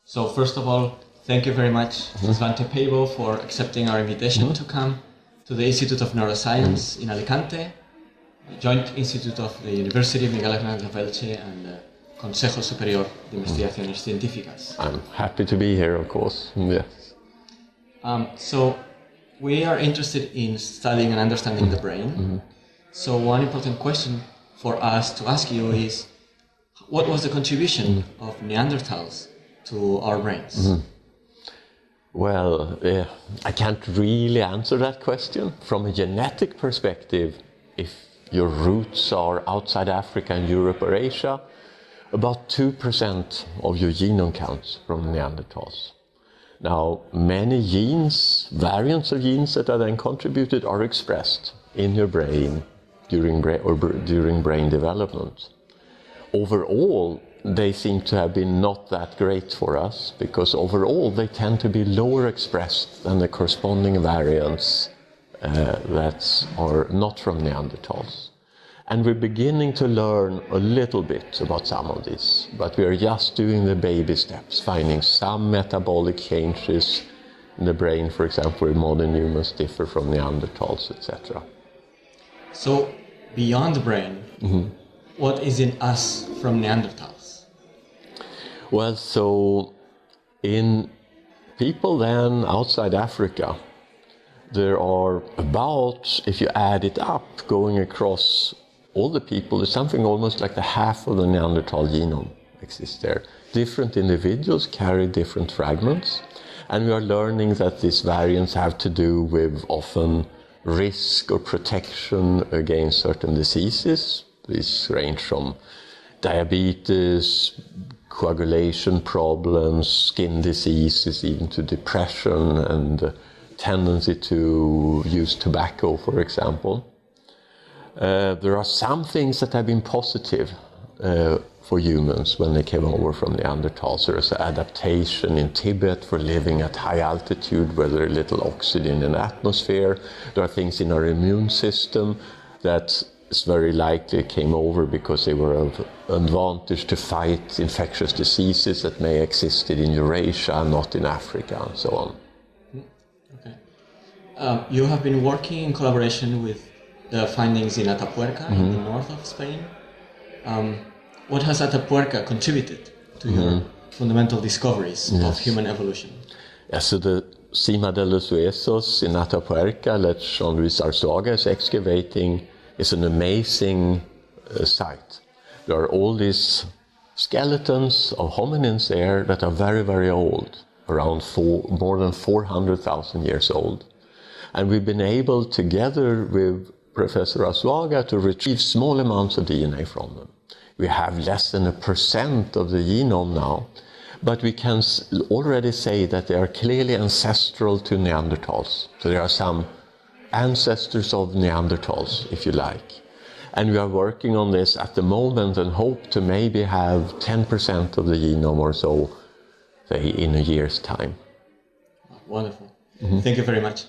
So first of all, thank you very much, Svante Paabo, for accepting our invitation to come to the Institute of Neuroscience in Alicante, a joint institute of the University of Miguel Hernández Elche and the Consejo Superior de Investigaciones Científicas. I'm happy to be here, of course. Yes. So we are interested in studying and understanding the brain. So one important question for us to ask you is, what was the contribution of Neanderthals to our brains? Well, I can't really answer that question. From a genetic perspective, if your roots are outside Africa and Europe or Asia, about 2% of your genome counts from Neanderthals. Now, many genes, variants of genes that are then contributed, are expressed in your brain during brain development. Overall, they seem to have been not that great for us, because overall they tend to be lower expressed than the corresponding variants that are not from Neanderthals. And we're beginning to learn a little bit about some of this, but we are just doing the baby steps, finding some metabolic changes in the brain, for example, where modern humans differ from Neanderthals, etc. So, beyond the brain, what is in us from Neanderthals? Well, so in people then outside Africa, there are about, if you add it up, going across all the people, there's something almost like the half of the Neanderthal genome exists there. Different individuals carry different fragments, and we are learning that these variants have to do with often risk or protection against certain diseases. These range from diabetes, coagulation problems, skin diseases, even to depression and tendency to use tobacco, for example. There are some things that have been positive for humans when they came over from Neanderthals. There is an adaptation in Tibet for living at high altitude where there is little oxygen in the atmosphere. There are things in our immune system that is very likely came over because they were of advantage to fight infectious diseases that may have existed in Eurasia, not in Africa, and so on. Okay. You have been working in collaboration with the findings in Atapuerca in the north of Spain. What has Atapuerca contributed to your fundamental discoveries of human evolution? Yeah, so the Cima de los Huesos in Atapuerca that Jean-Louis Arzuaga is excavating is an amazing site. There are all these skeletons of hominins there that are very, very old, around more than 400,000 years old. And we've been able, together with Professor Arzuaga, to retrieve small amounts of DNA from them. We have less than 1% of the genome now, but we can already say that they are clearly ancestral to Neanderthals. So there are some ancestors of Neanderthals, if you like. And we are working on this at the moment and hope to maybe have 10% of the genome or so, say, in a year's time. Wonderful. Thank you very much.